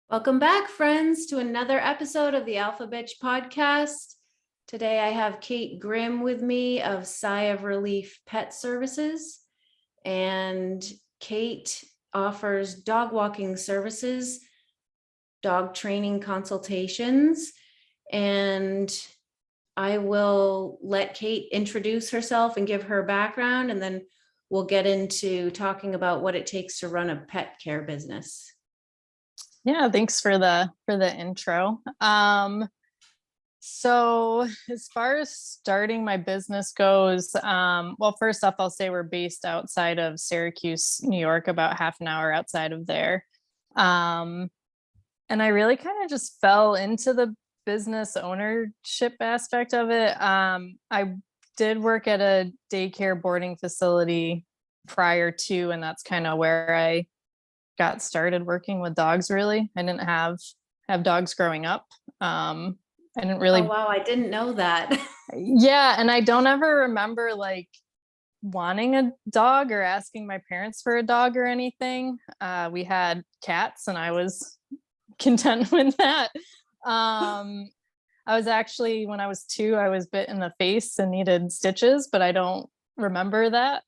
Welcome back, friends, to another episode of the Alpha Bitch podcast. Today I have Kate Grimm with me of Sigh of Relief Pet Services. And Kate offers dog walking services, dog training consultations, and I will let Kate introduce herself and give her background, and then we'll get into talking about what it takes to run a pet care business. Yeah, thanks for the intro. So as far as starting my business goes, well, first off, I'll say we're based outside of Syracuse, New York, about half an hour outside of there. And I really kind of just fell into the business ownership aspect of it. I did work at a daycare boarding facility prior to, and that's kind of where I got started working with dogs. Really, I didn't have dogs growing up. I didn't really. Oh wow, I didn't know that. Yeah, and I don't ever remember like wanting a dog or asking my parents for a dog or anything. We had cats, and I was content with that. I was actually, when I was 2, I was bit in the face and needed stitches, but I don't remember that.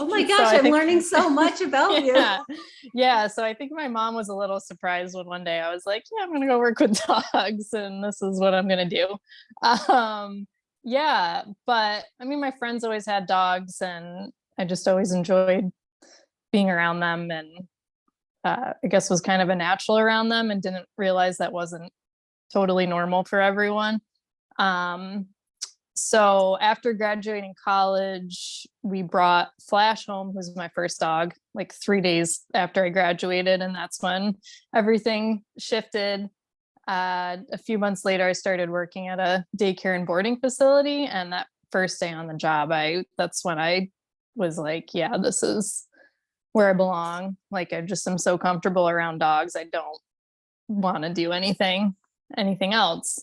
Oh my So gosh, I I'm think, learning so much about you. yeah. So I think my mom was a little surprised when one day I was like, yeah, I'm going to go work with dogs and this is what I'm going to do. Yeah. But I mean, my friends always had dogs and I just always enjoyed being around them, and I guess was kind of a natural around them, and didn't realize that wasn't totally normal for everyone. Um, so after graduating college, we brought Flash home, who's my first dog, like 3 days after I graduated. And that's when everything shifted. A few months later, I started working at a daycare and boarding facility. And that first day on the job, that's when I was like, yeah, this is where I belong. Like, I just am so comfortable around dogs. I don't want to do anything else.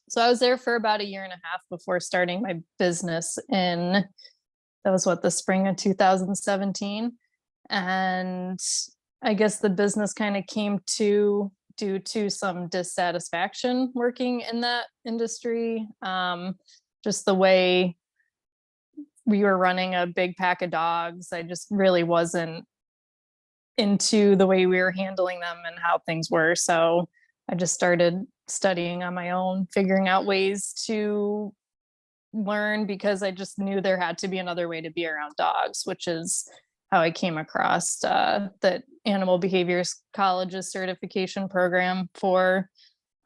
So I was there for about a year and a half before starting my business that was the spring of 2017. And I guess the business kind of came to due to some dissatisfaction working in that industry. Just the way we were running a big pack of dogs, I just really wasn't into the way we were handling them and how things were. So I just started studying on my own, figuring out ways to learn, because I just knew there had to be another way to be around dogs, which is how I came across the Animal Behaviors College's certification program. For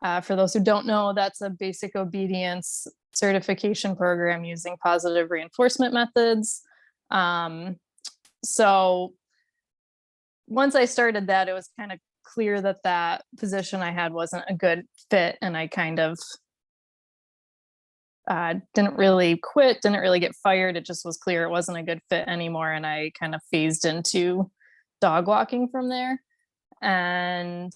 those who don't know, that's a basic obedience certification program using positive reinforcement methods. So once I started that, it was kind of clear that that position I had wasn't a good fit, and I kind of didn't really quit, didn't really get fired. It just was clear it wasn't a good fit anymore, and I kind of phased into dog walking from there. And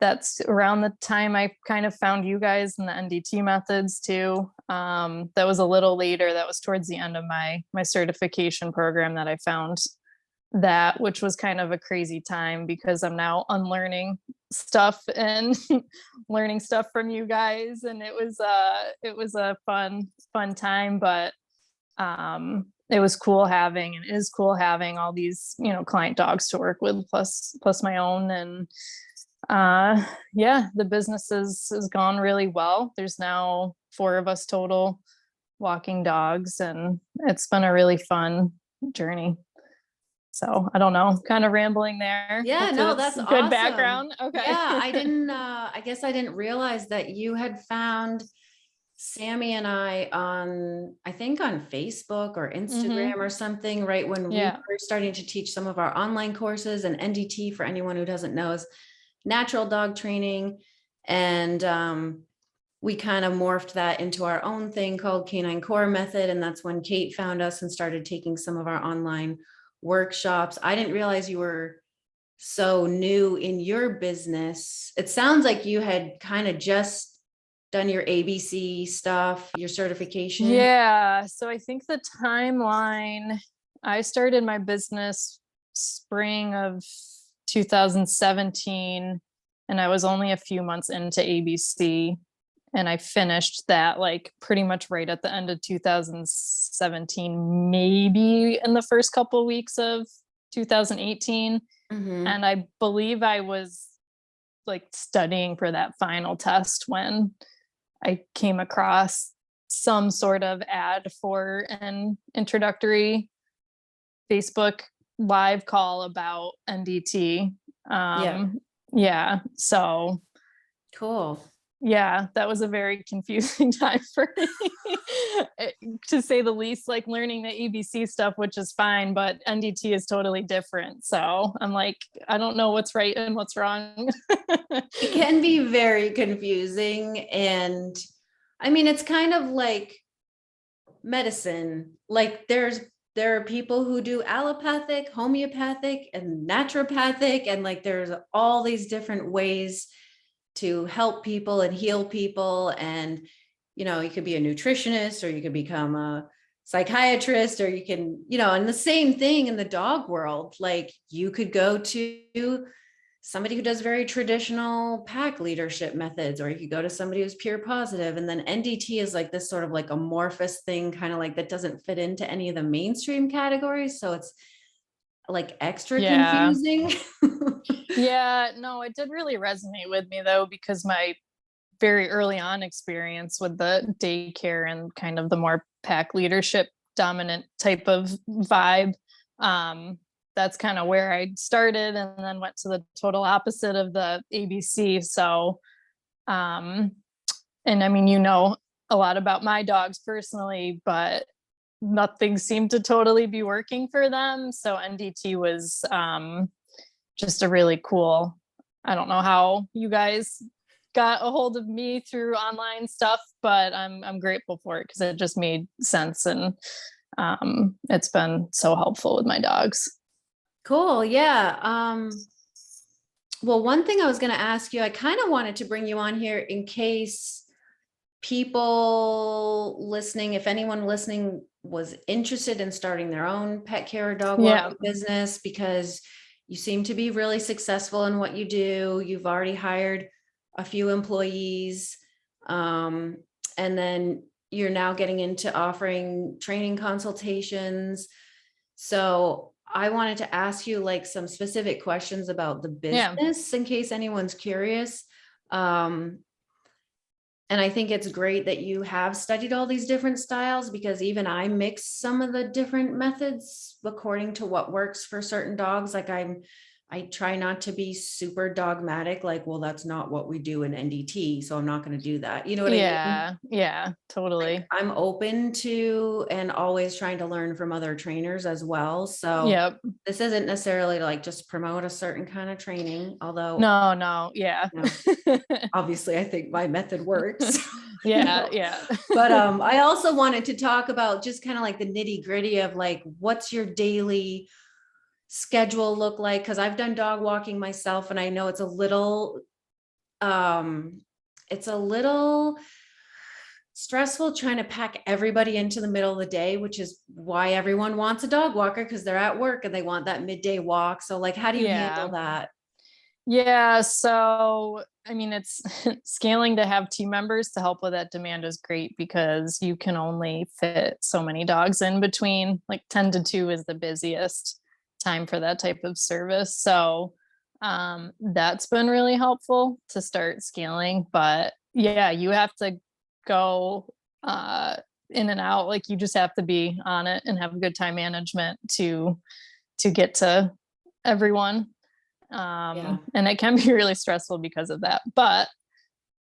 that's around the time I kind of found you guys and the NDT methods too. That was a little later. That was towards the end of my certification program that I found that, which was kind of a crazy time because I'm now unlearning stuff and learning stuff from you guys, and it was a fun time. But it was cool having, and is cool having, all these client dogs to work with, plus my own. And yeah, the business has gone really well. There's now 4 of us total walking dogs, and it's been a really fun journey. So I don't know, kind of rambling there. Yeah, Hopefully no, that's good awesome. background. Okay. Yeah, I guess I didn't realize that you had found Sammy and I think on Facebook or Instagram or something, right when we were starting to teach some of our online courses. And NDT, for anyone who doesn't know, is natural dog training. And we kind of morphed that into our own thing called Canine Core Method. And that's when Kate found us and started taking some of our online workshops. I didn't realize you were so new in your business. It sounds like you had kind of just done your ABC stuff, your certification. Yeah. So I think the timeline, I started my business spring of 2017, and I was only a few months into ABC, and I finished that like pretty much right at the end of 2017, maybe in the first couple weeks of 2018. And I believe I was like studying for that final test when I came across some sort of ad for an introductory Facebook live call about NDT. Yeah. So Cool. yeah, that was a very confusing time for me, to say the least, like learning the ABC stuff, which is fine, but NDT is totally different. So I'm like, I don't know what's right and what's wrong. It can be very confusing. And I mean, it's kind of like medicine. Like there are people who do allopathic, homeopathic, and naturopathic, and like there's all these different ways to help people and heal people. And you could be a nutritionist, or you could become a psychiatrist, or you can, and the same thing in the dog world. Like you could go to somebody who does very traditional pack leadership methods, or you could go to somebody who's pure positive. And then NDT is like this sort of like amorphous thing, kind of like that doesn't fit into any of the mainstream categories. So it's like extra confusing. Yeah, no, it did really resonate with me though, because my very early on experience with the daycare and kind of the more pack leadership dominant type of vibe, that's kind of where I started, and then went to the total opposite of the ABC. So, and I mean, a lot about my dogs personally, but nothing seemed to totally be working for them. So NDT was just a really cool, I don't know how you guys got a hold of me through online stuff, but I'm grateful for it because it just made sense, and it's been so helpful with my dogs. Cool. Yeah. Well, one thing I was going to ask you, I kind of wanted to bring you on here in case people listening, if anyone listening was interested in starting their own pet care or dog walking business, because you seem to be really successful in what you do. You've already hired a few employees. And then you're now getting into offering training consultations. So I wanted to ask you like some specific questions about the business in case anyone's curious. And I think it's great that you have studied all these different styles, because even I mix some of the different methods according to what works for certain dogs. Like I try not to be super dogmatic, like, well, that's not what we do in NDT, so I'm not going to do that. You know what I mean? Yeah, totally. Like, I'm open to and always trying to learn from other trainers as well. So this isn't necessarily to like just promote a certain kind of training, although no, obviously I think my method works. Yeah. But I also wanted to talk about just kind of like the nitty gritty of like, what's your daily schedule look like? Because I've done dog walking myself, and I know it's a little stressful trying to pack everybody into the middle of the day, which is why everyone wants a dog walker, because they're at work and they want that midday walk. So like, how do you handle that? Yeah, so I mean, it's scaling to have team members to help with that demand is great, because you can only fit so many dogs in between. Like 10 to 2 is the busiest time for that type of service. So that's been really helpful to start scaling. But yeah, you have to go in and out. Like you just have to be on it and have good time management to get to everyone. And it can be really stressful because of that, but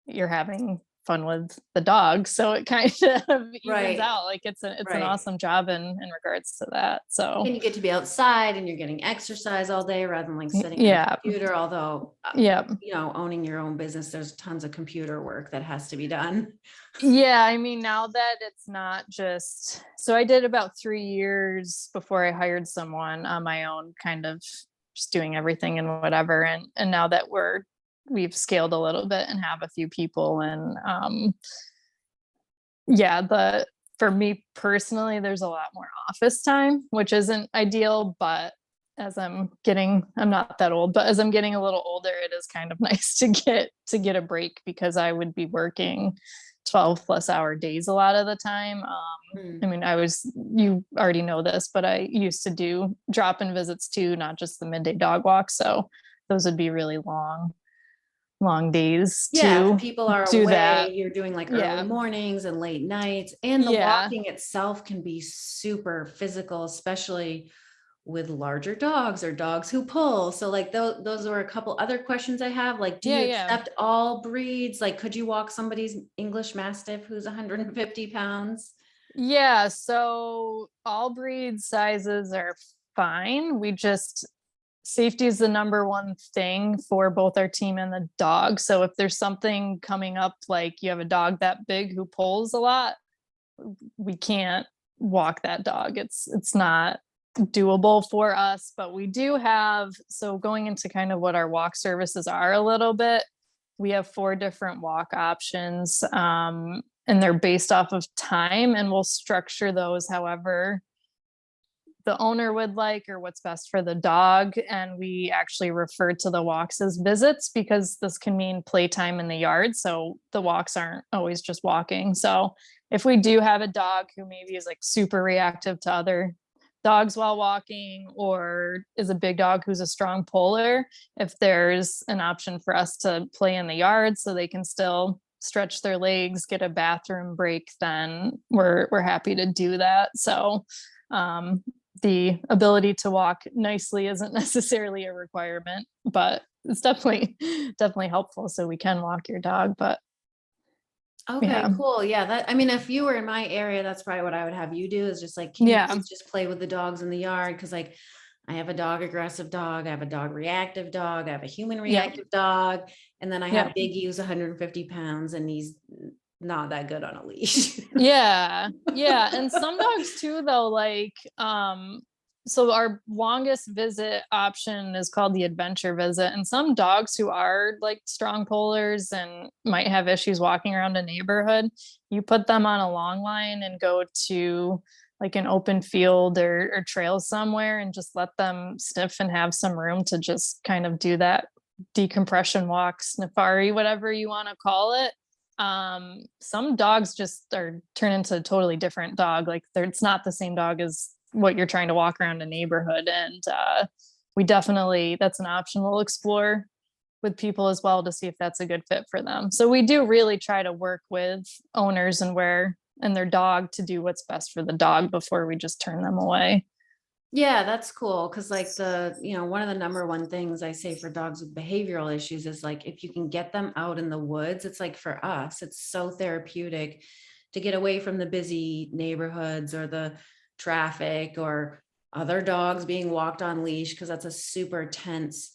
you're having fun with the dog, so it kind of evens out. Like it's an awesome job in regards to that. So and you get to be outside and you're getting exercise all day rather than like sitting at a computer. Although owning your own business, there's tons of computer work that has to be done. Yeah, I mean, now that it's not just, so I did about 3 years before I hired someone on my own, kind of just doing everything and whatever. And now that we've scaled a little bit and have a few people, and for me personally, there's a lot more office time, which isn't ideal, but I'm not that old, but as I'm getting a little older, it is kind of nice to get a break, because I would be working 12+ hour days a lot of the time. I mean, you already know this, but I used to do drop-in visits too, not just the midday dog walk. So those would be really long days Yeah, if to people are do that. away, you're doing like early Yeah. mornings and late nights, and the Yeah. walking itself can be super physical, especially with larger dogs or dogs who pull. So like those are a couple other questions I have. Like, do Yeah. you Yeah. accept all breeds? Like, could you walk somebody's English Mastiff who's 150 pounds? Yeah. So all breed sizes are fine. Safety is the number one thing for both our team and the dog. So if there's something coming up, like you have a dog that big who pulls a lot, we can't walk that dog. It's not doable for us. But we do have, so going into kind of what our walk services are a little bit, we have 4 different walk options, and they're based off of time, and we'll structure those however the owner would like, or what's best for the dog. And we actually refer to the walks as visits, because this can mean playtime in the yard. So the walks aren't always just walking. So if we do have a dog who maybe is like super reactive to other dogs while walking, or is a big dog who's a strong puller, if there's an option for us to play in the yard so they can still stretch their legs, get a bathroom break, then we're happy to do that. So the ability to walk nicely isn't necessarily a requirement, but it's definitely helpful, so we can walk your dog. But Okay, yeah. cool. Yeah, I mean, if you were in my area, that's probably what I would have you do, is just like, can you Yeah. please just play with the dogs in the yard? Cause like I have a dog aggressive dog, I have a dog reactive dog, I have a human Yeah. reactive dog, and then I Yeah. have Biggie who's 150 pounds and he's not that good on a leash. Yeah. Yeah. And some dogs too, though, like, so our longest visit option is called the adventure visit. And some dogs who are like strong pullers and might have issues walking around a neighborhood, you put them on a long line and go to like an open field or trail somewhere, and just let them sniff and have some room to just kind of do that decompression walk, safari, whatever you want to call it. Some dogs just are turn into a totally different dog. Like it's not the same dog as what you're trying to walk around a neighborhood. And we definitely, that's an option we'll explore with people as well, to see if that's a good fit for them. So we do really try to work with owners and their dog to do what's best for the dog before we just turn them away. Yeah, that's cool. Cause like one of the number one things I say for dogs with behavioral issues is like, if you can get them out in the woods, it's like for us, it's so therapeutic to get away from the busy neighborhoods or the traffic or other dogs being walked on leash. Cause that's a super tense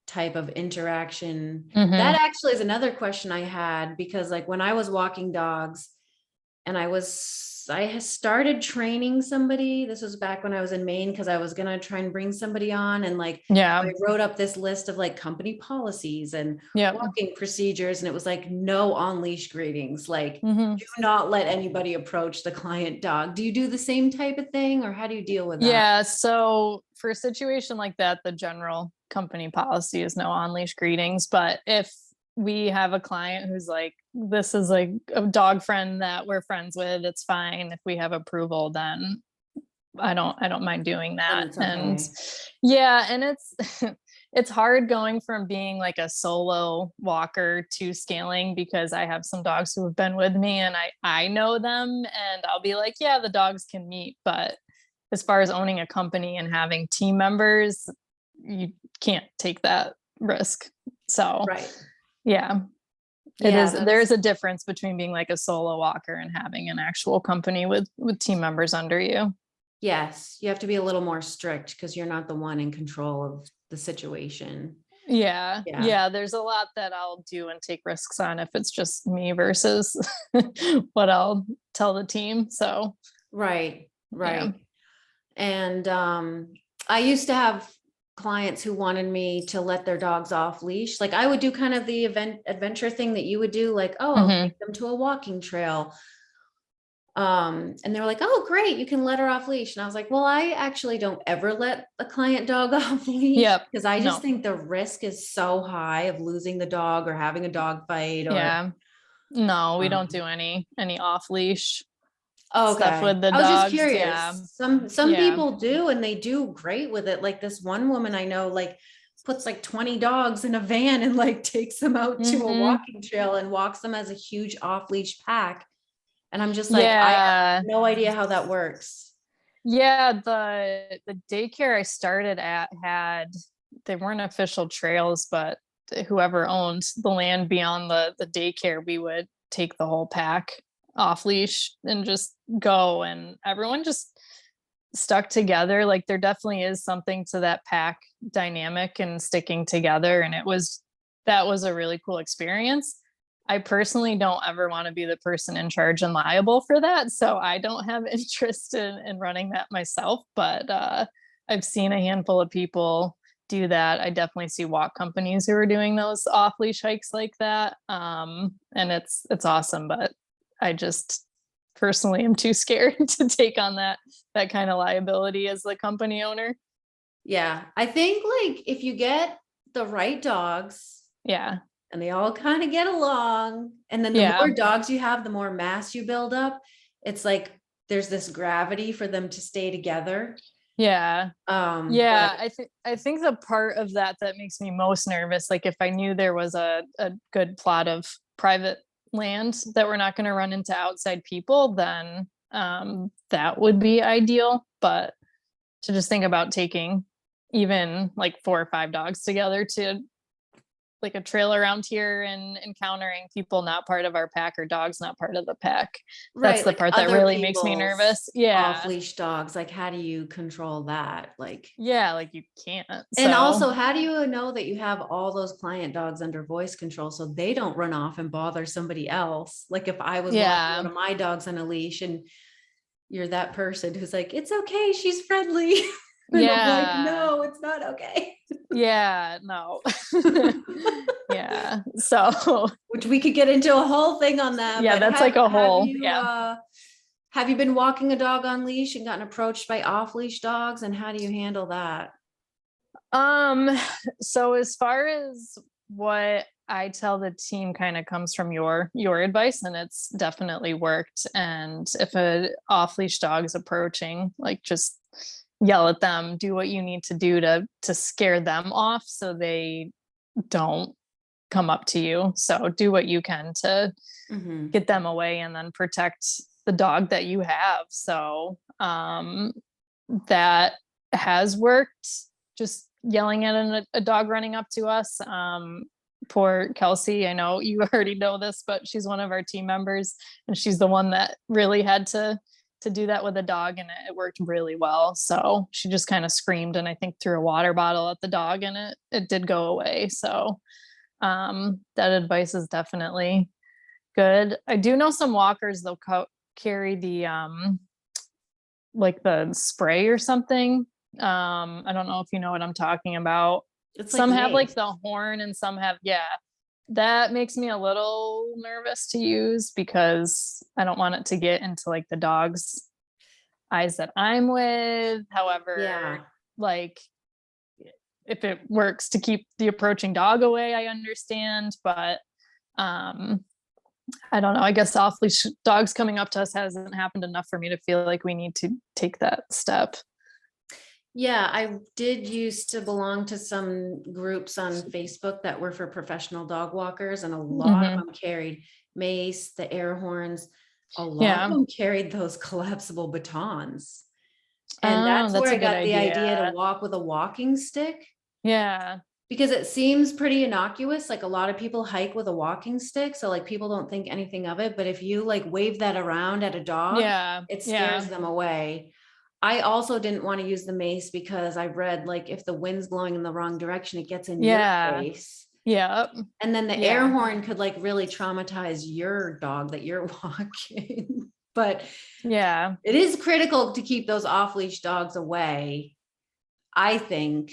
type of interaction. Mm-hmm. That actually is another question I had, because like when I was walking dogs, and I had started training somebody. This was back when I was in Maine, because I was going to try and bring somebody on. And like, Yeah. I wrote up this list of like company policies and Yep. walking procedures. And it was like, no on leash greetings. Like, Mm-hmm. do not let anybody approach the client dog. Do you do the same type of thing, or how do you deal with that? Yeah. So for a situation like that, the general company policy is no on leash greetings. But if we have a client who's like, this is like a dog friend that we're friends with, it's fine. If we have approval, then I don't mind doing Then that. it's And okay. yeah, and it's it's hard going from being like a solo walker to scaling, because I have some dogs who have been with me and I know them, and I'll be like, yeah, the dogs can meet. But as far as owning a company and having team members, you can't take that risk. So Right. yeah, Yeah. there is a difference between being like a solo walker and having an actual company with team members under you. Yes. You have to be a little more strict because you're not the one in control of the situation. Yeah. Yeah. Yeah. There's a lot that I'll do and take risks on if it's just me versus what I'll tell the team. So Right. yeah. Right. And I used to have clients who wanted me to let their dogs off leash. Like I would do kind of the adventure thing that you would do, like, oh, I'll Hmm. take them to a walking trail. And they were like, oh, great, you can let her off leash. And I was like, well, I actually don't ever let a client dog off leash Yep. because I just No. think the risk is so high of losing the dog or having a dog fight or. Yeah. No, we don't do any off leash stuff Okay. with the I was just dogs. Yeah. curious. Some Yeah. people do and they do great with it. Like this one woman I know, like puts like 20 dogs in a van and like takes them out to a Mhm. walking trail and walks them as a huge off-leash pack. And I'm just like, I Yeah. have no idea how that works. Yeah, the daycare I started at had, they weren't official trails, but whoever owned the land beyond the daycare, we would take the whole pack off leash and just go, and everyone just stuck together. Like there definitely is something to that pack dynamic and sticking together, and that was a really cool experience. I personally don't ever want to be the person in charge and liable for that, so I don't have interest in running that myself, but I've seen a handful of people do that. I definitely see walk companies who are doing those off leash hikes like that, and it's awesome, but I just personally am too scared to take on that kind of liability as the company owner. Yeah. I think like if you get the right dogs Yeah. and they all kind of get along, and then the Yeah. more dogs you have, the more mass you build up. It's like there's this gravity for them to stay together. Yeah. But Yeah, I think the part of that that makes me most nervous, like if I knew there was a good plot of private land that we're not going to run into outside people, then that would be ideal. But to just think about taking even like 4 or 5 dogs together to like a trail around here and encountering people not part of our pack or dogs not part of the pack, that's right, the like part that other really makes me people's nervous. Yeah. off-leash dogs, like how do you control that? Like, Yeah, like you can't. and So also, how do you know that you have all those client dogs under voice control so they don't run off and bother somebody else? Like if I was walking one yeah. of my dogs on a leash and you're that person who's like, it's okay, she's friendly. And I'm like, Yeah. no, it's not okay. Yeah, no. Yeah. So, Which we could get into a whole thing on that. yeah, But that's like a whole, yeah. have you been walking a dog on leash and gotten approached by off leash dogs? And how do you handle that? Um, so as far as what I tell the team kind of comes from your advice, and it's definitely worked. And if a off leash dog is approaching, like just yell at them, do what you need to do to scare them off so they don't come up to you. So do what you can to Mhm. get them away and then protect the dog that you have. So that has worked. Just yelling at a dog running up to us. Poor Kelsey, I know you already know this, but she's one of our team members, and she's the one that really had to do that with a dog, and it worked really well. So she just kind of screamed and I think threw a water bottle at the dog, and it did go away. So that advice is definitely good. I do know some walkers, they'll carry the like the spray or something. I don't know if you know what I'm talking about. It's like Some have like mace. the horn and some have, yeah. That makes me a little nervous to use because I don't want it to get into like the dog's eyes that I'm with. However, Yeah. like if it works to keep the approaching dog away, I understand, but um I don't know. I guess off leash dogs coming up to us hasn't happened enough for me to feel like we need to take that step. Yeah, I did used to belong to some groups on Facebook that were for professional dog walkers, and a lot of Hmm. them carried mace, the air horns. A lot of Yeah. them carried those collapsible batons. And Oh, that's where that's a I good got the idea to idea. walk with a walking stick Yeah. because it seems pretty innocuous. Like a lot of people hike with a walking stick. So like people don't think anything of it. But if you like wave that around at a dog, Yeah. it scares Yeah. them away. I also didn't want to use the mace because I read like if the wind's blowing in the wrong direction, it gets in your Yeah. face. Yeah. And then the air Yeah. horn could like really traumatize your dog that you're walking. But Yeah. it is critical to keep those off-leash dogs away. I think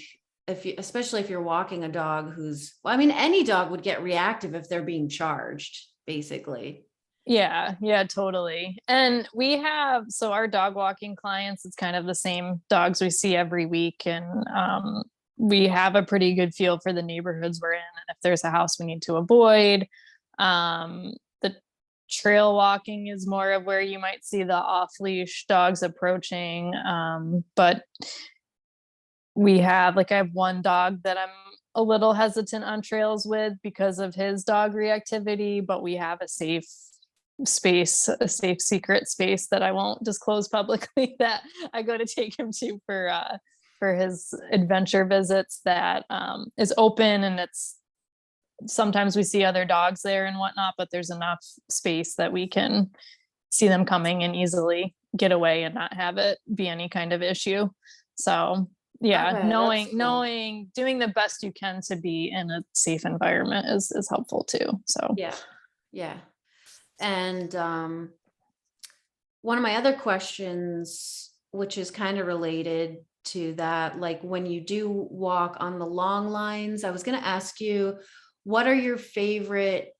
if you, especially if you're walking a dog who's, well, I mean, any dog would get reactive if they're being charged, basically. Yeah, yeah, totally. And we have, so our dog walking clients, it's kind of the same dogs we see every week. And we have a pretty good feel for the neighborhoods we're in. And if there's a house we need to avoid, the trail walking is more of where you might see the off leash dogs approaching. But we have, like, I have one dog that I'm a little hesitant on trails with because of his dog reactivity, but we have a safe space, a safe secret space that I won't disclose publicly that I go to take him to for his adventure visits, that is open, and it's sometimes we see other dogs there and whatnot, but there's enough space that we can see them coming and easily get away and not have it be any kind of issue. So yeah, Okay, that's cool. knowing doing the best you can to be in a safe environment is helpful too. So Yeah. Yeah. And one of my other questions, which is kind of related to that, like when you do walk on the long lines, I was going to ask you, what are your favorite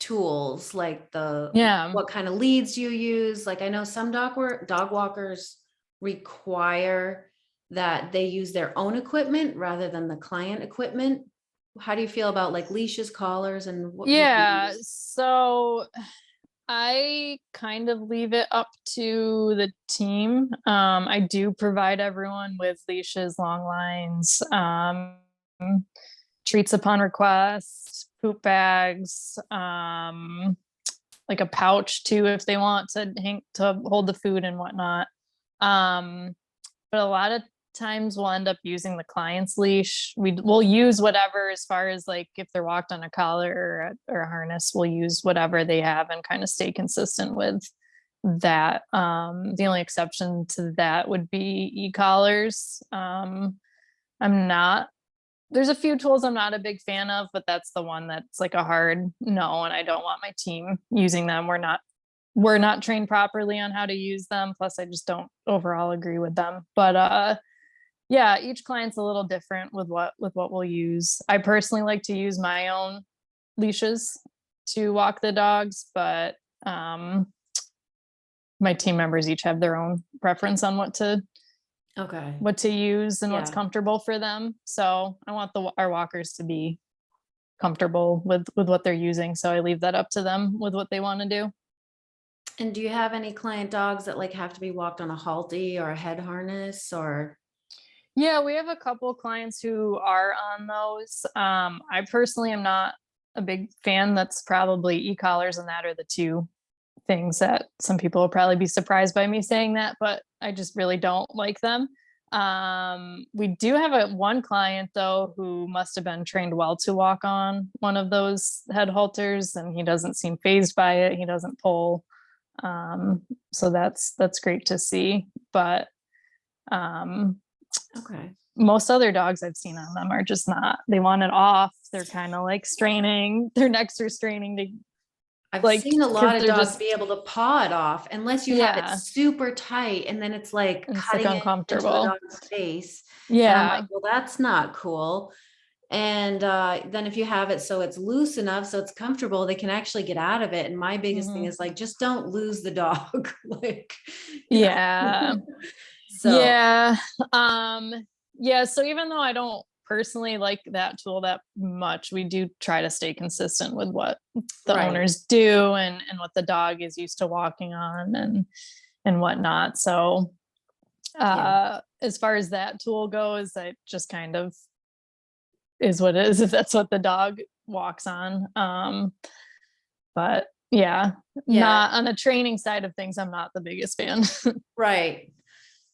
tools? Like yeah. what kind of leads do you use? Like I know some dog walkers require that they use their own equipment rather than the client equipment. How do you feel about like leashes, collars, and what do you Yeah. use? So I kind of leave it up to the team. I do provide everyone with leashes, long lines, treats upon request, poop bags, like a pouch too if they want to hang to hold the food and whatnot. Um, but a lot of times we'll end up using the client's leash. We'll use whatever, as far as like if they're walked on a collar or a harness, we'll use whatever they have and kind of stay consistent with that. The only exception to that would be e-collars. I'm not There's a few tools I'm not a big fan of, but that's the one that's like a hard no, and I don't want my team using them. We're not trained properly on how to use them. Plus I just don't overall agree with them. But yeah, each client's a little different with what we'll use. I personally like to use my own leashes to walk the dogs, but my team members each have their own preference on Okay. what to use and what's Yeah. comfortable for them. So I want our walkers to be comfortable with what they're using. So I leave that up to them with what they want to do. And do you have any client dogs that like have to be walked on a halty or a head harness or? Yeah, we have a couple clients who are on those. I personally am not a big fan. That's probably e-collars, and that are the two things that some people will probably be surprised by me saying that, but I just really don't like them. We do have one client though who must have been trained well to walk on one of those head halters, and he doesn't seem phased by it. He doesn't pull. So that's great to see. But um, Okay. most other dogs I've seen on them are just not. They want it off. They're kind of like straining. Their necks are straining to, I've like, seen a because lot of they're dogs just, be able to paw it off unless you have it yeah, super tight and then it's like and it's like cutting it into the uncomfortable. dog's face. And I'm like, Yeah. well, that's not cool. And then if you have it so it's loose enough, so it's comfortable, they can actually get out of it. And my biggest thing Hmm. is like, just don't lose the dog. Like, you Yeah. know. So, Yeah. Um, yeah. So even though I don't personally like that tool that much, we do try to stay consistent with what the right. owners do, and what the dog is used to walking on, and whatnot. So Yeah. as far as that tool goes, it just kind of is what it is if that's what the dog walks on. But yeah, Yeah. not on the training side of things, I'm not the biggest fan. Right.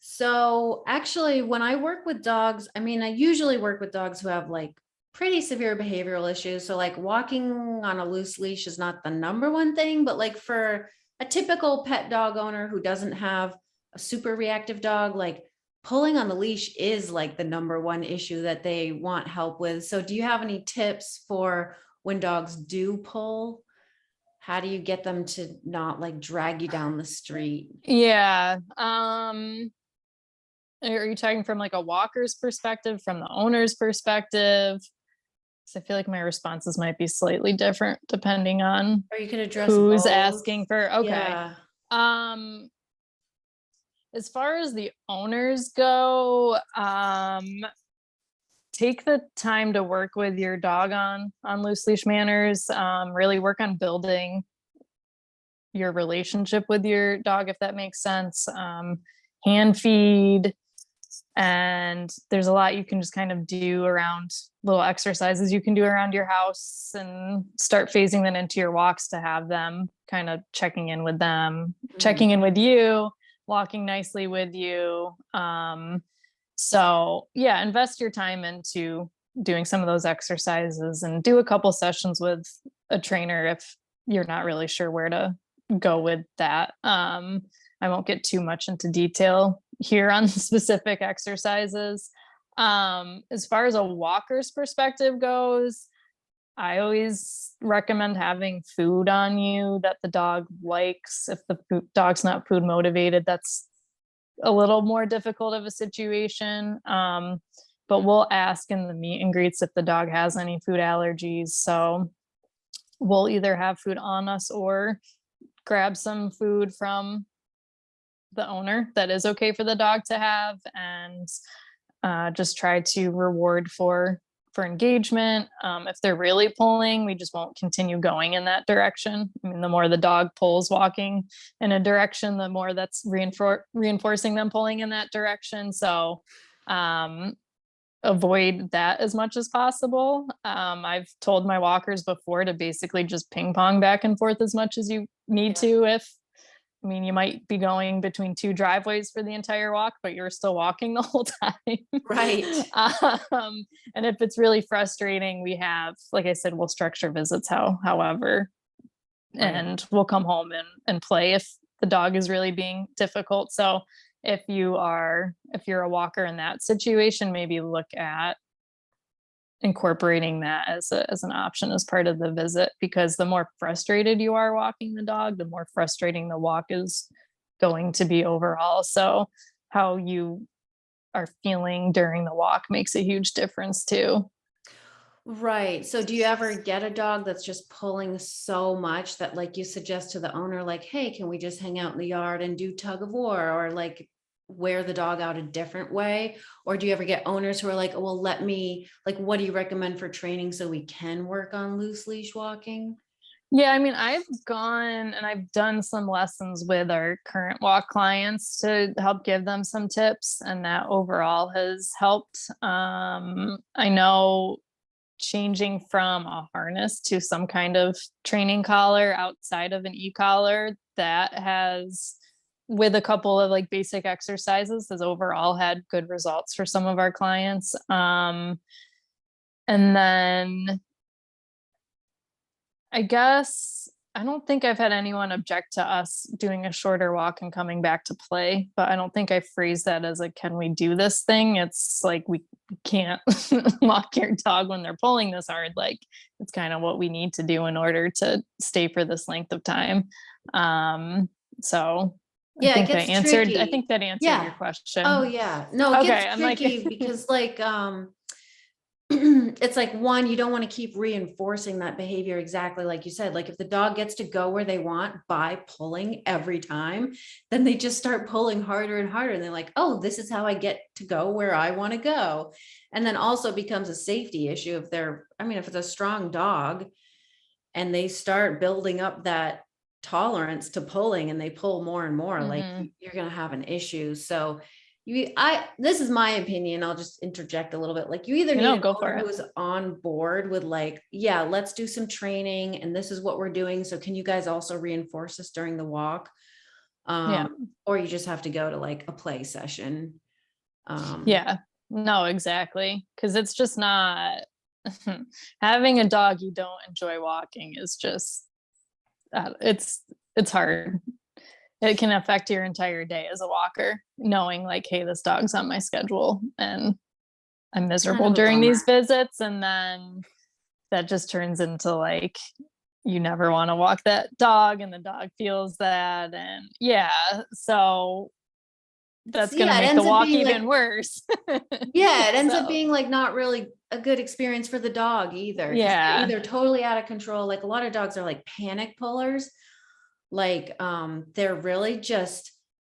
So actually, when I work with dogs, I mean, I usually work with dogs who have like pretty severe behavioral issues. So like walking on a loose leash is not the number one thing, but like for a typical pet dog owner who doesn't have a super reactive dog, like pulling on the leash is like the number one issue that they want help with. So do you have any tips for when dogs do pull? How do you get them to not like drag you down the street? Yeah. Are you talking from like a walker's perspective, from the owner's perspective? I feel like my responses might be slightly different depending on Or you could address who's both. asking for. Okay. Yeah. As far as the owners go, take the time to work with your dog on loose leash manners. Really work on building your relationship with your dog, if that makes sense. Hand feed, and there's a lot you can just kind of do around little exercises you can do around your house, and start phasing them into your walks to have them kind of checking in with them, checking in with you, walking nicely with you. So yeah, invest your time into doing some of those exercises, and do a couple sessions with a trainer if you're not really sure where to go with that. I won't get too much into detail here on specific exercises. As far as a walker's perspective goes, I always recommend having food on you that the dog likes. If the dog's not food motivated, that's a little more difficult of a situation. But we'll ask in the meet and greets if the dog has any food allergies. So we'll either have food on us or grab some food from the owner that is okay for the dog to have, and just try to reward for engagement. If they're really pulling, we just won't continue going in that direction. I mean, the more the dog pulls walking in a direction, the more that's reinforcing them pulling in that direction. So avoid that as much as possible. I've told my walkers before to basically just ping pong back and forth as much as you need to. I mean, you might be going between two driveways for the entire walk, but you're still walking the whole time. Right. And if it's really frustrating, we have, like I said, we'll structure visits however, and we'll come home and play if the dog is really being difficult. So if you're a walker in that situation, maybe look at incorporating that as an option as part of the visit, because the more frustrated you are walking the dog, the more frustrating the walk is going to be overall. So how you are feeling during the walk makes a huge difference too. Right. So do you ever get a dog that's just pulling so much that, like, you suggest to the owner, like, hey, can we just hang out in the yard and do tug of war, or like wear the dog out a different way? Or do you ever get owners who are like, oh, well, let me, like, what do you recommend for training so we can work on loose leash walking? Yeah, I mean, I've gone and I've done some lessons with our current walk clients to help give them some tips, and that overall has helped. I know changing from a harness to some kind of training collar outside of an e-collar, that has, with a couple of like basic exercises, has overall had good results for some of our clients. And then I guess I don't think I've had anyone object to us doing a shorter walk and coming back to play, but I don't think I phrased that as like, can we do this thing? It's like, we can't walk your dog when they're pulling this hard. Like, it's kind of what we need to do in order to stay for this length of time. So Yeah, it I gets think tricky. that answered your Yeah. question. Oh yeah. No, it Okay. gets I'm like, tricky because, like, it's like, one, you don't want to keep reinforcing that behavior exactly like you said. Like, if the dog gets to go where they want by pulling every time, then they just start pulling harder and harder, and they're like, oh, this is how I get to go where I want to go. And then also becomes a safety issue if if it's a strong dog and they start building up that tolerance to pulling and they pull more and more, like, you're going to have an issue. So this is my opinion. I'll just interject a little bit. Like, you either need an go for owner it. who is on board with, like, yeah, let's do some training and this is what we're doing. So can you guys also reinforce this during the walk? Yeah. Or you just have to go to like a play session. Yeah. No, exactly. Because it's just not having a dog you don't enjoy walking is just it's hard. It can affect your entire day as a walker, knowing like, hey, this dog's on my schedule and I'm It's kind miserable of a during these bummer. visits. And then that just turns into like, you never want to walk that dog and the dog feels that. And yeah, so that's going to Yeah, it make the ends up walk being even like, worse. yeah, it ends up So, being like not really a good experience for the dog either. Because they're yeah. either totally out of control. Like a lot of dogs are like panic pullers. Like they're really just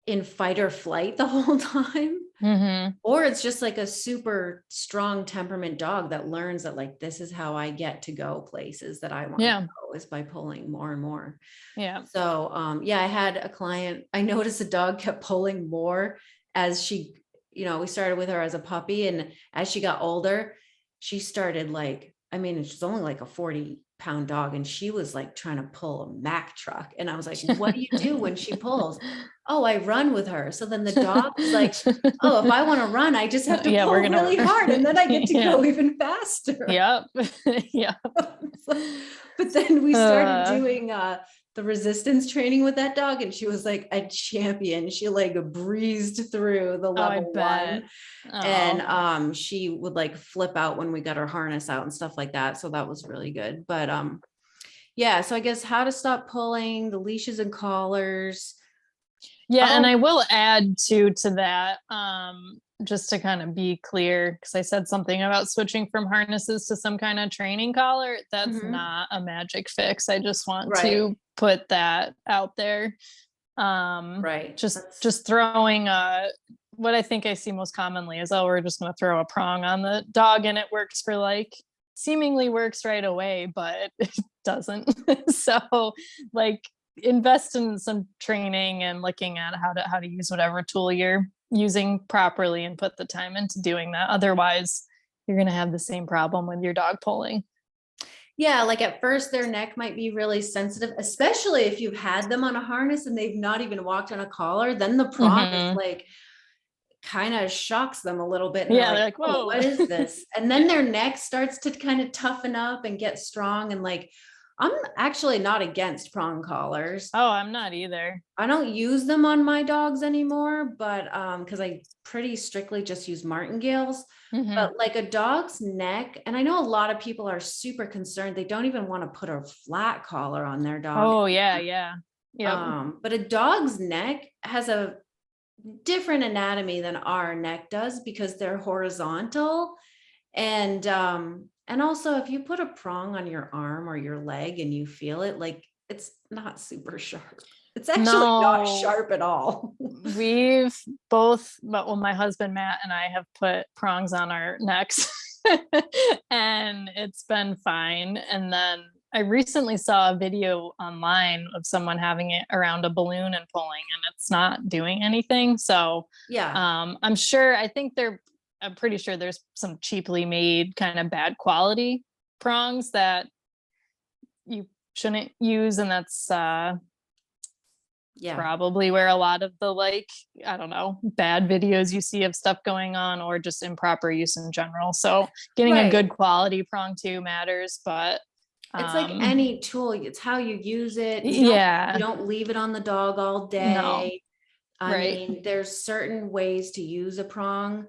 in fight or flight the whole time. Hmm. Or it's just like a super strong temperament dog that learns that like this is how I get to go places that I want to Yeah. go, is by pulling more and more. Yeah. So yeah, I had a client, I noticed the dog kept pulling more as she, we started with her as a puppy, and as she got older, she started like, I mean, she's only like a 40-pound dog, and she was like trying to pull a Mack truck. And I was like, what do you do when she pulls? Oh, I run with her. So then the dog was like, oh, if I want to run, I just have to Yeah, we're pull gonna really hard, and then I get to yeah. go even faster. Yep. Yep. But then we started doing the resistance training with that dog, and she was like a champion. She like breezed through the Oh, I level bet. one, Oh. and she would like flip out when we got her harness out and stuff like that. So that was really good. But yeah, so I guess how to stop pulling, the leashes and collars. Yeah, and Oh, I will add to that, just to kind of be clear, because I said something about switching from harnesses to some kind of training collar. That's mhm, not a magic fix. I just want right, to put that out there. right. Just throwing what I think I see most commonly is, oh, we're just going to throw a prong on the dog and it works for like seemingly works right away, but it doesn't. So like invest in some training and looking at how to use whatever tool you're using properly and put the time into doing that. Otherwise, you're going to have the same problem with your dog pulling. Yeah, like at first their neck might be really sensitive, especially if you've had them on a harness and they've not even walked on a collar. Then the prong is Hmm. like kind of shocks them a little bit, and they're Yeah, like, they're like, oh, whoa. what is this? And then their neck starts to kind of toughen up and get strong. And like, I'm actually not against prong collars. Oh, I'm not either. I don't use them on my dogs anymore, but because I pretty strictly just use martingales. Hmm. But like a dog's neck, and I know a lot of people are super concerned. They don't even want to put a flat collar on their dog. Oh, yeah, yeah. Yep. But a dog's neck has a different anatomy than our neck does because they're horizontal. And also if you put a prong on your arm or your leg and you feel it, like it's not super sharp. It's actually not No, sharp at all. we've both, but well, my husband Matt and I have put prongs on our necks and it's been fine. And then I recently saw a video online of someone having it around a balloon and pulling, and it's not doing anything. So Yeah. I'm pretty sure there's some cheaply made kind of bad quality prongs that you shouldn't use. And that's Yeah. probably where a lot of the, like, I don't know, bad videos you see of stuff going on, or just improper use in general. So getting a Right. good quality prong too matters, but It's like any tool, it's how you use it. You yeah, don't leave it on the dog all no, day. I right. mean, there's certain ways to use a prong.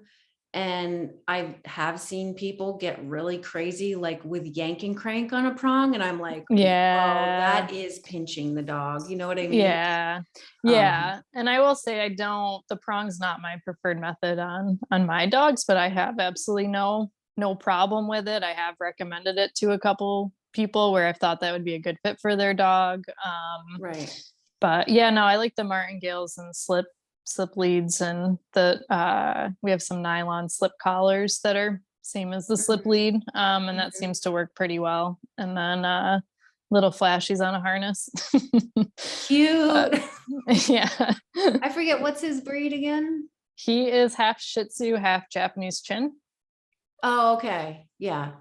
And I have seen people get really crazy, like with yank and crank on a prong. And I'm like, whoa, Yeah. that is pinching the dog. You know what I mean? Yeah. Um, Yeah. And I will say the prong's not my preferred method on my dogs, but I have absolutely no problem with it. I have recommended it to a couple people where I've thought that would be a good fit for their dog. right. But yeah, no, I like the martingales and slip leads, and we have some nylon slip collars that are same as the slip Mhm, lead. And that mhm. seems to work pretty well. And then little flashies on a harness. But Cute. yeah. I forget what's his breed again. He is half Shih Tzu, half Japanese Chin. Oh, okay. Yeah.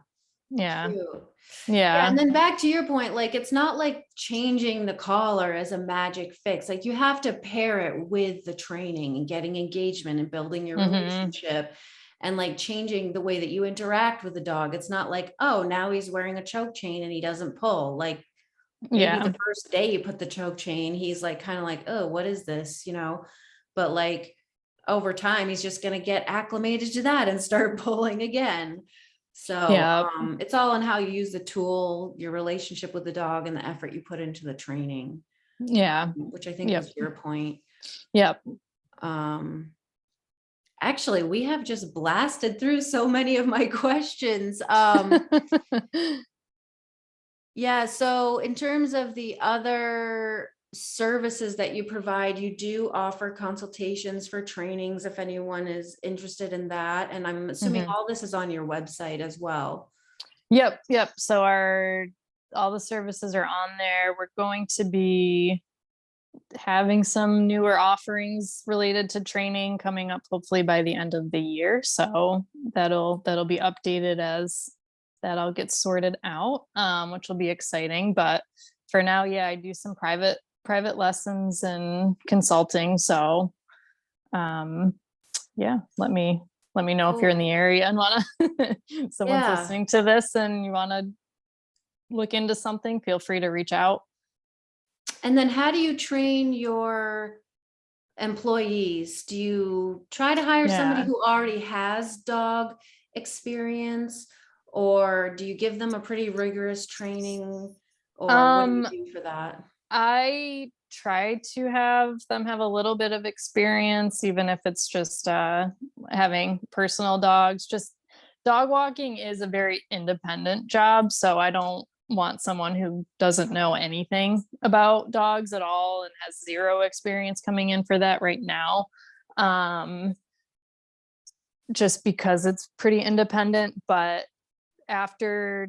Yeah. Cute. Yeah, Yeah. and then back to your point, like it's not like changing the collar as a magic fix. Like you have to pair it with the training and getting engagement and building your Hmm. relationship and like changing the way that you interact with the dog. It's not like, oh, now he's wearing a choke chain and he doesn't pull. Like maybe Yeah. the first day you put the choke chain, he's like kind of like, oh, what is this? But like over time, he's just going to get acclimated to that and start pulling again. So Yeah. it's all on how you use the tool, your relationship with the dog, and the effort you put into the training, Yeah. which I think Yep. was your point. Yep. Um, Actually, we have just blasted through so many of my questions. Yeah, so in terms of the other services that you provide, you do offer consultations for trainings if anyone is interested in that. And I'm assuming Mhm. all this is on your website as well. Yep. So all the services are on there. We're going to be having some newer offerings related to training coming up hopefully by the end of the year. So that'll be updated as that all gets sorted out, which will be exciting. But for now, yeah, I do some private lessons and consulting. So yeah, let me know if you're in Cool. the area and want to someone's Yeah. listening to this and you want to look into something, feel free to reach out. And then how do you train your employees? Do you try to hire somebody Yeah. who already has dog experience, or do you give them a pretty rigorous training, or what do you Um, do for that? I try to have them have a little bit of experience, even if it's just having personal dogs. Just dog walking is a very independent job. So I don't want someone who doesn't know anything about dogs at all and has zero experience coming in for that right now. Um, just because it's pretty independent. But after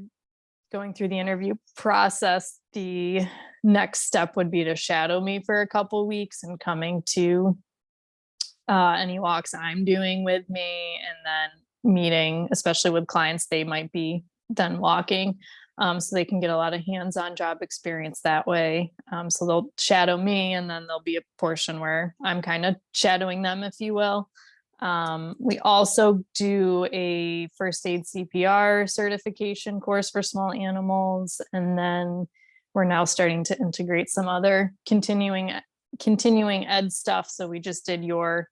going through the interview process, the next step would be to shadow me for a couple weeks and coming to any walks I'm doing with me, and then meeting, especially with clients they might be then walking. So they can get a lot of hands-on job experience that way. So they'll shadow me, and then there'll be a portion where I'm kind of shadowing them, if you will. We also do a first aid CPR certification course for small animals, and then we're now starting to integrate some other continuing ed stuff. So we just did your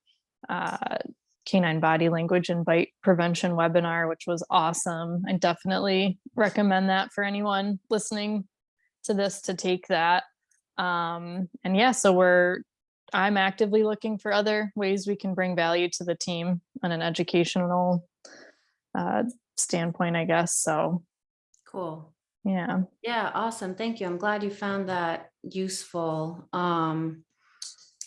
canine body language and bite prevention webinar, which was awesome. I definitely recommend that for anyone listening to this to take that. And yeah, so I'm actively looking for other ways we can bring value to the team on an educational uh, standpoint, I guess. So Cool. yeah. Yeah, awesome. Thank you. I'm glad you found that useful.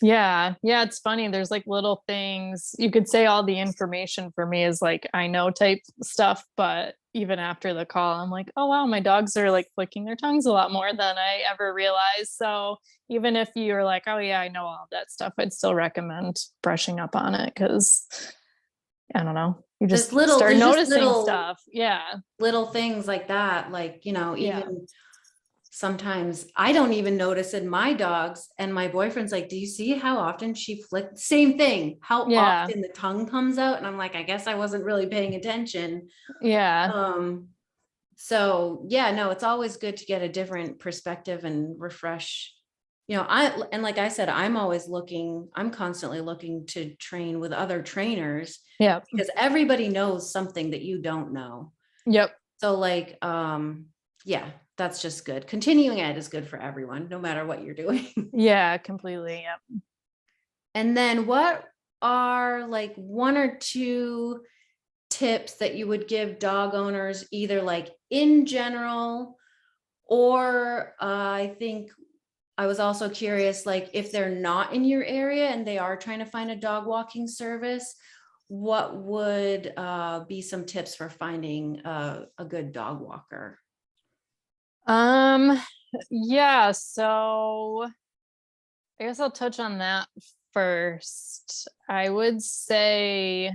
Yeah, it's funny. There's like little things you could say all the information for me is like I know type stuff, but even after the call, I'm like, oh wow, my dogs are like flicking their tongues a lot more than I ever realized. So even if you're like, oh yeah, I know all that stuff, I'd still recommend brushing up on it because I don't know, you just start There's just noticing stuff. little things like that. Like, Yeah, even sometimes I don't even notice in my dogs. And my boyfriend's like, do you see how often she flicked? Same thing, how yeah, often the tongue comes out. And I'm like, I guess I wasn't really paying attention. yeah, Um, so yeah, no, it's always good to get a different perspective and refresh. And like I said, I'm constantly looking to train with other trainers yep, because everybody knows something that you don't know. yep, So like, yeah, that's just good. Continuing ed is good for everyone, no matter what you're doing. yeah, completely. Yep. And then what are like one or two tips that you would give dog owners, either like in general, or I think I was also curious, like if they're not in your area and they are trying to find a dog walking service, what would be some tips for finding a good dog walker? Um, yeah, so I guess I'll touch on that first. I would say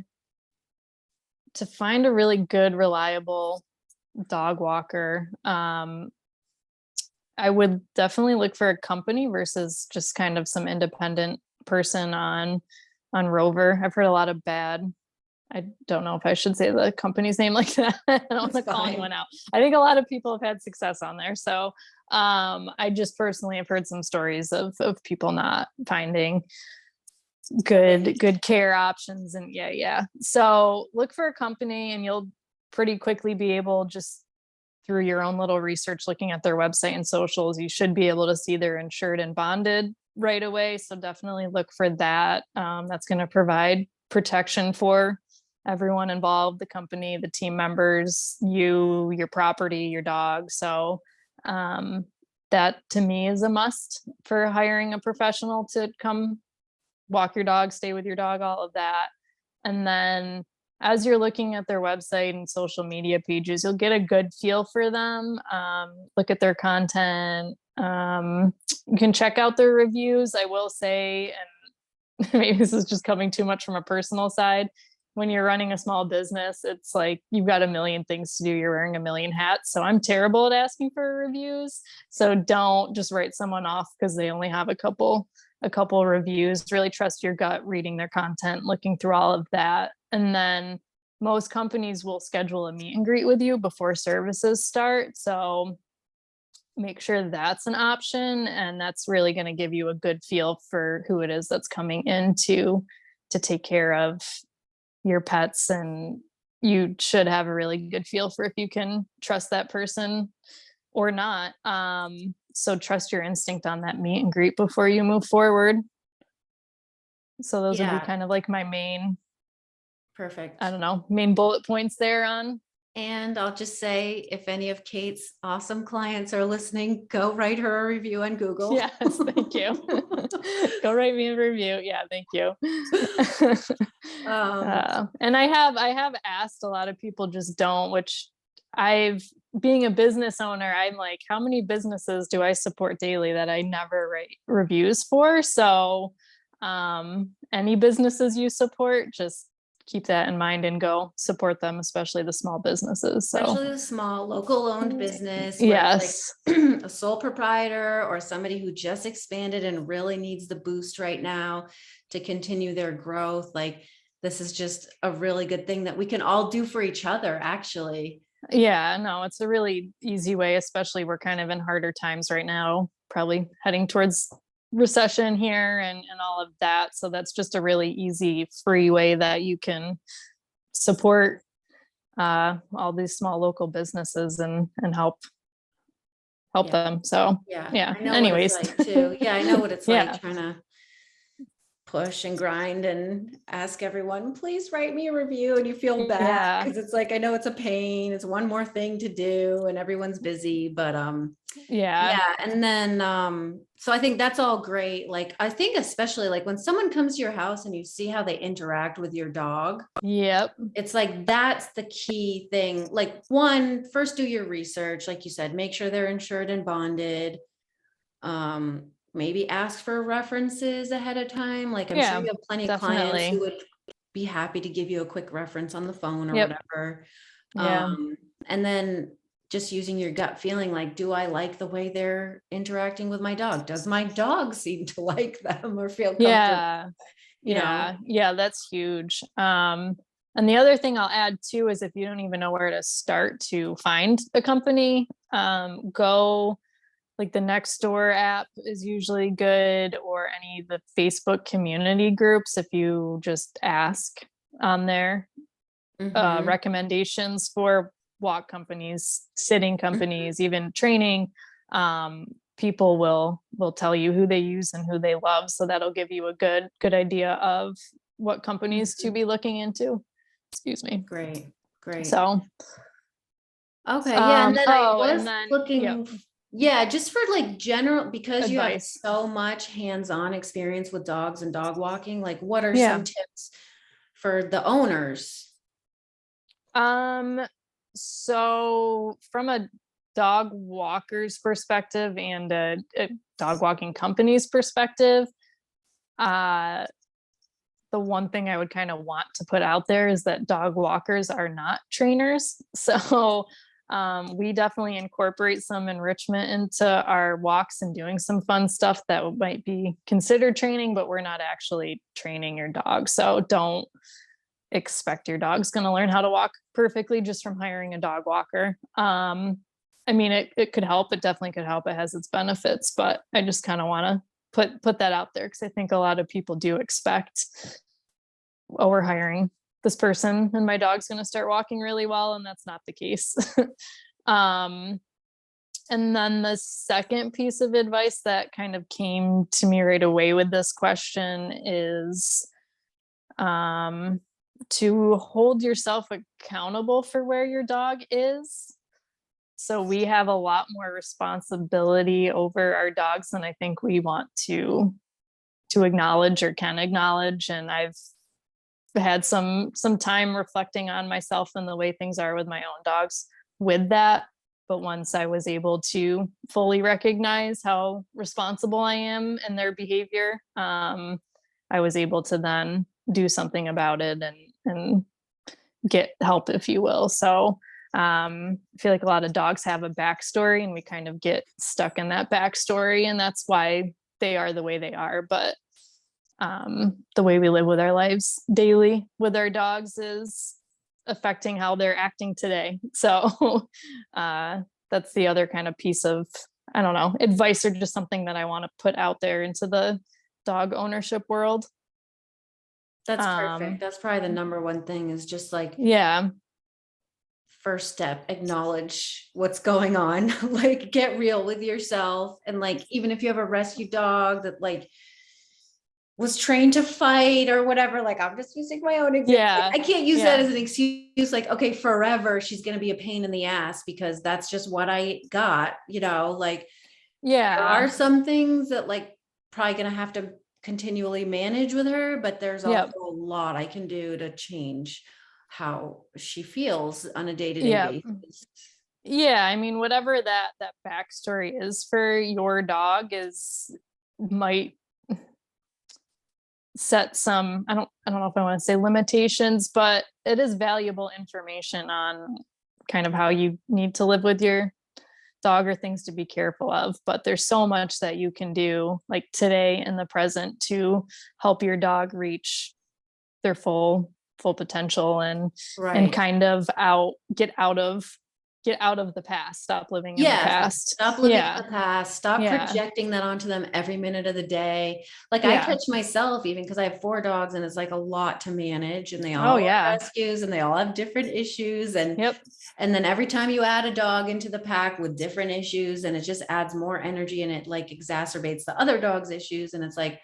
to find a really good, reliable dog walker, I would definitely look for a company versus just kind of some independent person on Rover. I've heard a lot of bad. I don't know if I should say the company's name like that. I don't want That's to call fine. anyone out. I think a lot of people have had success on there. So I just personally have heard some stories of people not finding Okay. good care options. And yeah. So look for a company and you'll pretty quickly be able, just through your own little research, looking at their website and socials, you should be able to see they're insured and bonded right away. So definitely look for that. That's going to provide protection for everyone involved, the company, the team members, you, your property, your dog. So that to me is a must for hiring a professional to come walk your dog, stay with your dog, all of that. And then as you're looking at their website and social media pages, you'll get a good feel for them. Look at their content. You can check out their reviews. I will say, and maybe this is just coming too much from a personal side, when you're running a small business, it's like you've got a million things to do. You're wearing a million hats. So I'm terrible at asking for reviews. So don't just write someone off because they only have a couple reviews. Really trust your gut, reading their content, looking through all of that. And then most companies will schedule a meet and greet with you before services start. So make sure that's an option. And that's really going to give you a good feel for who it is that's coming in to take care of your pets. And you should have a really good feel for if you can trust that person or not. So trust your instinct on that meet and greet before you move forward. So those would be kind of like my main, perfect, I don't know, main bullet points there on. And I'll just say, if any of Kate's awesome clients are listening, go write her a review on Google. Yes, thank you. Go write me a review. Yeah, thank you. And I have asked a lot of people just don't, which being a business owner, I'm like, how many businesses do I support daily that I never write reviews for? So any businesses you support, just keep that in mind and go support them, especially the small businesses. So especially the small local owned business, yes, like a sole proprietor or somebody who just expanded and really needs the boost right now to continue their growth. Like, this is just a really good thing that we can all do for each other, actually. Yeah, no, it's a really easy way, especially we're kind of in harder times right now, probably heading towards recession here and all of that. So that's just a really easy, free way that you can support all these small local businesses and help them. So yeah. I know Anyways, what it's like too. Yeah, I know what it's yeah. like trying to push and grind and ask everyone, please write me a review, and you feel bad because it's like, I know it's a pain, it's one more thing to do and everyone's busy, but yeah. And then so I think that's all great. Like, I think especially like when someone comes to your house and you see how they interact with your dog, yep, it's like that's the key thing. Like, one, first do your research, like you said, make sure they're insured and bonded. Maybe ask for references ahead of time. Like, I'm sure you have plenty of clients who would be happy to give you a quick reference on the phone or whatever. And then just using your gut feeling, like, do I like the way they're interacting with my dog? Does my dog seem to like them or feel comfortable? Yeah, that's huge. And the other thing I'll add too is if you don't even know where to start to find a company, go like the Nextdoor app is usually good, or any of the Facebook community groups. If you just ask on there, recommendations for walk companies, sitting companies, even training, people will tell you who they use and who they love. So that'll give you a good idea of what companies to be looking into. Excuse me. Great. So okay, yeah. And then I was looking, yep. just for like general, because you have Advice. so much hands-on experience with dogs and dog walking, like what are some tips for the owners? So from a dog walker's perspective and a dog walking company's perspective, the one thing I would kind of want to put out there is that dog walkers are not trainers. So we definitely incorporate some enrichment into our walks and doing some fun stuff that might be considered training, but we're not actually training your dog. So don't expect your dog's going to learn how to walk perfectly just from hiring a dog walker. I mean, it could help. It definitely could help. It has its benefits, but I just kind of want to put that out there because I think a lot of people do expect, oh, we're hiring this person and my dog's going to start walking really well, and that's not the case. And then the second piece of advice that kind of came to me right away with this question is to hold yourself accountable for where your dog is. So we have a lot more responsibility over our dogs than I think we want to acknowledge or can acknowledge. And I've had some time reflecting on myself and the way things are with my own dogs with that. But once I was able to fully recognize how responsible I am in their behavior, I was able to then do something about it and get help, if you will. So I feel like a lot of dogs have a backstory, and we kind of get stuck in that backstory, and that's why they are the way they are. But the way we live with our lives daily with our dogs is affecting how they're acting today. So that's the other kind of piece of, I don't know, advice, or just something that I want to put out there into the dog ownership world. That's perfect. That's probably the number one thing, is just like, yeah, first step, acknowledge what's going on. Like, get real with yourself. And like, even if you have a rescue dog that like was trained to fight or whatever, like, I'm just using my own example. yeah, I can't use that as an excuse. Like, okay, forever she's going to be a pain in the ass because that's just what I got, like, there are some things that like probably going to have to continually manage with her, but there's also a lot I can do to change how she feels on a day-to-day basis. Yeah, I mean, whatever that backstory is for your dog might set some, I don't know if I want to say limitations, but it is valuable information on kind of how you need to live with your dog, or things to be careful of. But there's so much that you can do like today in the present to help your dog reach their full potential and kind of get out of the past, stop living in the past. Stop living in the past, stop projecting that onto them every minute of the day. Like, I catch myself, even because I have 4 dogs, and it's like a lot to manage, and they all are rescues, and they all have different issues. And then every time you add a dog into the pack with different issues, and it just adds more energy, and it like exacerbates the other dog's issues. And it's like,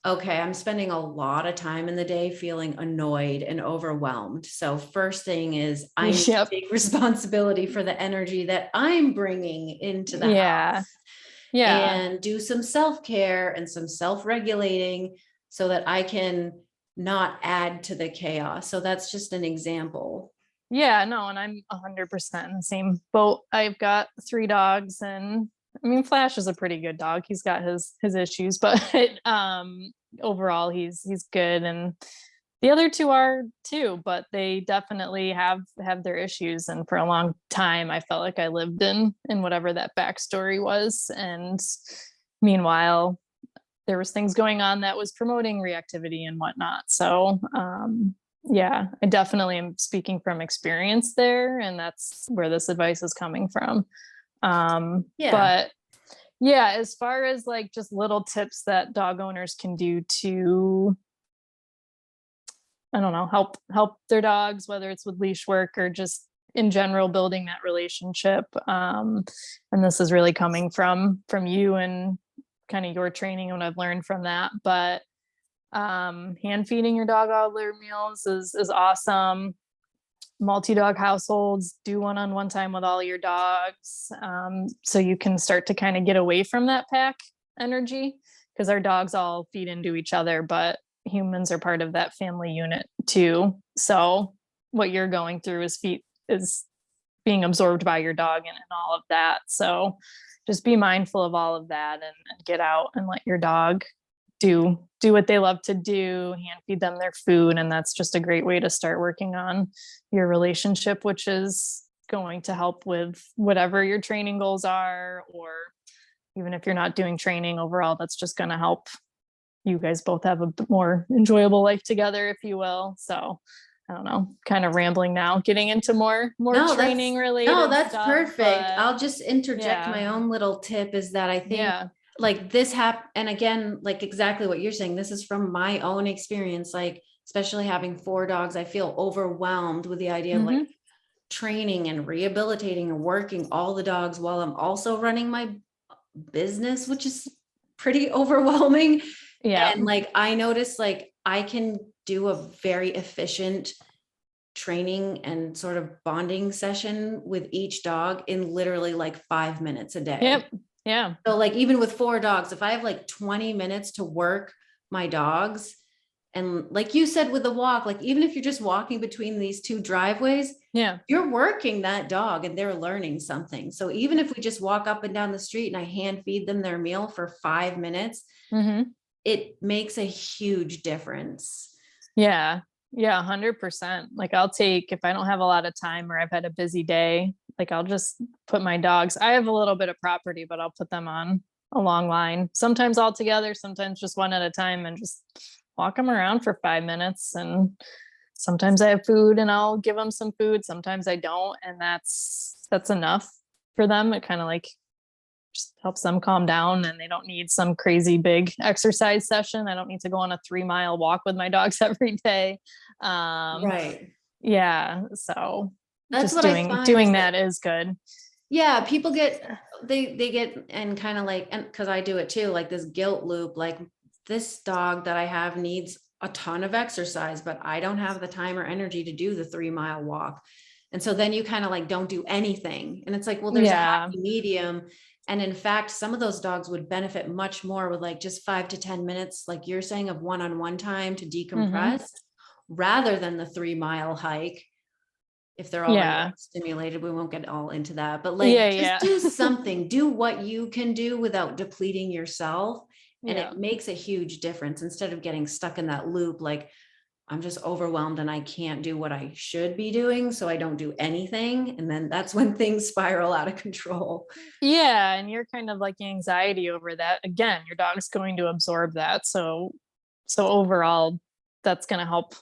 okay, I'm spending a lot of time in the day feeling annoyed and overwhelmed. So first thing is, I need to take responsibility for the energy that I'm bringing into the house. And do some self-care and some self-regulating so that I can not add to the chaos. So that's just an example. Yeah, no, and I'm 100% in the same boat. I've got 3 dogs, and I mean, Flash is a pretty good dog. He's got his issues, but overall he's good, and the other 2 are too, but they definitely have their issues. And for a long time I felt like I lived in whatever that backstory was, and meanwhile there was things going on that was promoting reactivity and whatnot. So yeah, I definitely am speaking from experience there, and that's where this advice is coming from. But yeah, as far as like just little tips that dog owners can do to, I don't know, help their dogs, whether it's with leash work or just in general building that relationship. And this is really coming from you and kind of your training and what I've learned from that. But hand feeding your dog all their meals is awesome. Multi-dog households, do one-on-one time with all your dogs, so you can start to kind of get away from that pack energy, because our dogs all feed into each other, but humans are part of that family unit too. So what you're going through is being absorbed by your dog and all of that. So just be mindful of all of that, and get out and let your dog do what they love to do, hand feed them their food. And that's just a great way to start working on your relationship, which is going to help with whatever your training goals are, or even if you're not doing training overall, that's just going to help you guys both have a more enjoyable life together, if you will. So I don't know, kind of rambling now, getting into more training related. No, that's stuff, perfect. I'll just interject my own little tip, is that I think like this and again, like exactly what you're saying, this is from my own experience, like especially having 4 dogs, I feel overwhelmed with the idea of like training and rehabilitating and working all the dogs while I'm also running my business, which is pretty overwhelming. And like, I notice like I can do a very efficient training and sort of bonding session with each dog in literally like 5 minutes a day. Yep. Yeah. So like even with 4 dogs, if I have like 20 minutes to work my dogs, and like you said with the walk, like even if you're just walking between these 2 driveways, Yeah. you're working that dog and they're learning something. So even if we just walk up and down the street and I hand feed them their meal for 5 minutes, it makes a huge difference. Yeah. Yeah. 100%. Like I'll take, if I don't have a lot of time or I've had a busy day, like I'll just put my dogs, I have a little bit of property, but I'll put them on a long line, sometimes all together, sometimes just one at a time, and just walk them around for 5 minutes. And sometimes I have food and I'll give them some food. Sometimes I don't. And that's enough for them. It kind of like just helps them calm down, and they don't need some crazy big exercise session. I don't need to go on a 3-mile walk with my dogs every day. Right. Yeah. So That's just what I find doing that that is good. yeah, people get, they get, and kind of like, and cause I do it too, like this guilt loop, like this dog that I have needs a ton of exercise, but I don't have the time or energy to do the 3-mile walk. And so then you kind of like don't do anything. And it's like, well, there's a happy medium. And in fact, some of those dogs would benefit much more with like just 5 to 10 minutes, like you're saying, of one-on-one time to decompress rather than the 3-mile hike. If they're already stimulated, we won't get all into that, but like, just do something, do what you can do without depleting yourself. And it makes a huge difference instead of getting stuck in that loop. Like I'm just overwhelmed and I can't do what I should be doing. So I don't do anything. And then that's when things spiral out of control. Yeah. And you're kind of like anxiety over that. Again, your dog's going to absorb that. So overall, that's going to help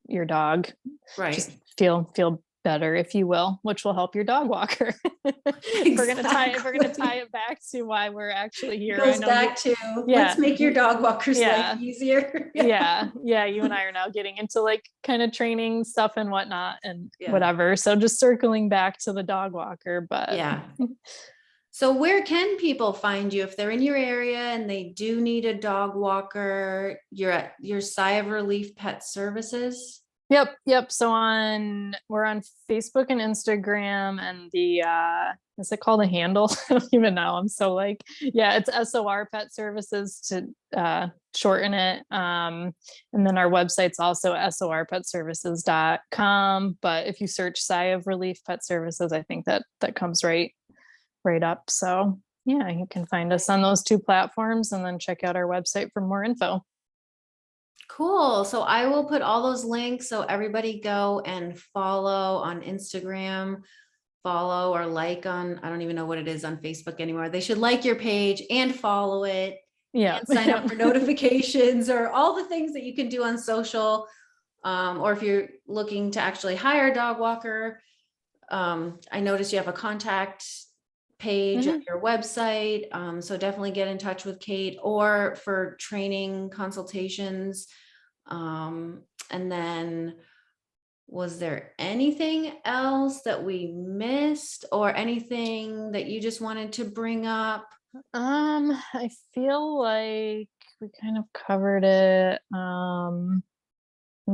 your dog just feel better, if you will, which will help your dog walker. If we're gonna tie it back to why we're actually here. Goes back to let's make your dog walker's life easier. Yeah. You and I are now getting into like kind of training stuff and whatnot and whatever. So just circling back to the dog walker, but so where can people find you if they're in your area and they do need a dog walker? You're at your Sigh of Relief Pet Services. Yep. So we're on Facebook and Instagram, and the is it called a handle? I don't even know. I'm so like, it's SOR Pet Services to shorten it. And then our website's also sorpetservices.com. But if you search Sigh of Relief Pet Services, I think that comes right up. So yeah, you can find us on those 2 platforms and then check out our website for more info. Cool. So I will put all those links. So everybody go and follow on Instagram, follow or like on, I don't even know what it is on Facebook anymore. They should like your page and follow it. And sign up for notifications or all the things that you can do on social. Or if you're looking to actually hire a dog walker, I noticed you have a contact page on your website. So definitely get in touch with Kate, or for training consultations. And then was there anything else that we missed or anything that you just wanted to bring up? I feel like we kind of covered it. I'm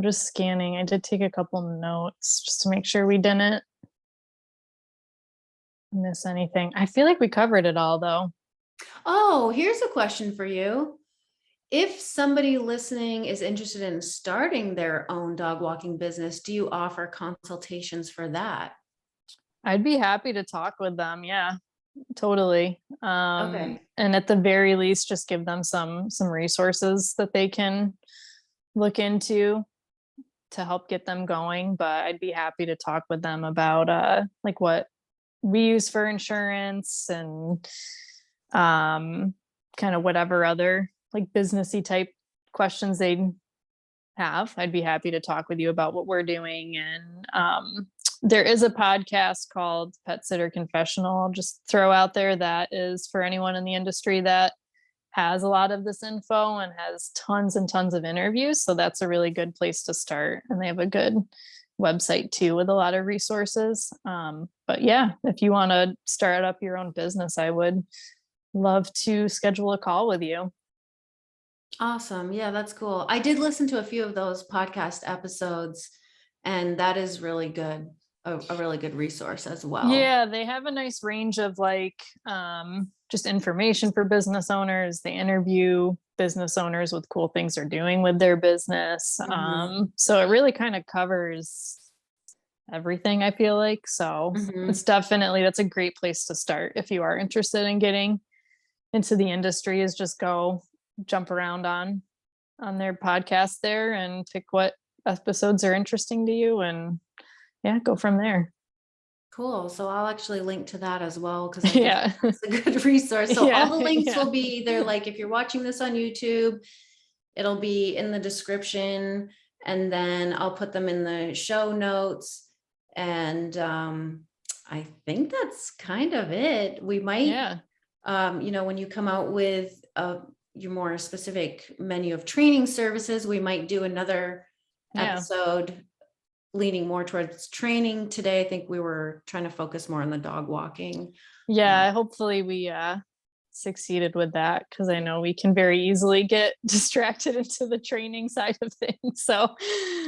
just scanning. I did take a couple notes just to make sure we didn't miss anything. I feel like we covered it all though. Oh, here's a question for you. If somebody listening is interested in starting their own dog walking business, do you offer consultations for that? I'd be happy to talk with them. Yeah, totally. Okay. And at the very least, just give them some resources that they can look into to help get them going. But I'd be happy to talk with them about like what we use for insurance and kind of whatever other like businessy type questions they'd have. I'd be happy to talk with you about what we're doing. And there is a podcast called Pet Sitter Confessional. I'll just throw out there that is for anyone in the industry that has a lot of this info and has tons and tons of interviews. So that's a really good place to start. And they have a good website too with a lot of resources. But yeah, if you want to start up your own business, I would love to schedule a call with you. Awesome. Yeah, that's cool. I did listen to a few of those podcast episodes, and that is really good. A really good resource as well. Yeah, they have a nice range of like just information for business owners. They interview business owners with cool things they're doing with their business. Mhm. So it really kind of covers everything, I feel like. So it's Mhm. definitely, that's a great place to start if you are interested in getting into the industry, is just go jump around on their podcast there and pick what episodes are interesting to you, and yeah, go from there. Cool. So I'll actually link to that as well because I think Yeah. that's a good resource. So all Yeah. the links Yeah. will be there. Like if you're watching this on YouTube, it'll be in the description, and then I'll put them in the show notes. And I think that's kind of it. We might, Yeah. when you come out with your more specific menu of training services, we might do another Yeah. episode leaning more towards training. Today, I think we were trying to focus more on the dog walking. Uh, Yeah. Hopefully we succeeded with that, because I know we can very easily get distracted into the training side of things. So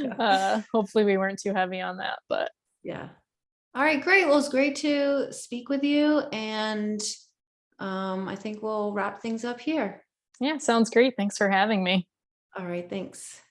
yeah. hopefully we weren't too heavy on that. But Yeah. All right, great. Well, it's great to speak with you. And I think we'll wrap things up here. yeah, sounds great. Thanks for having me. All right, thanks.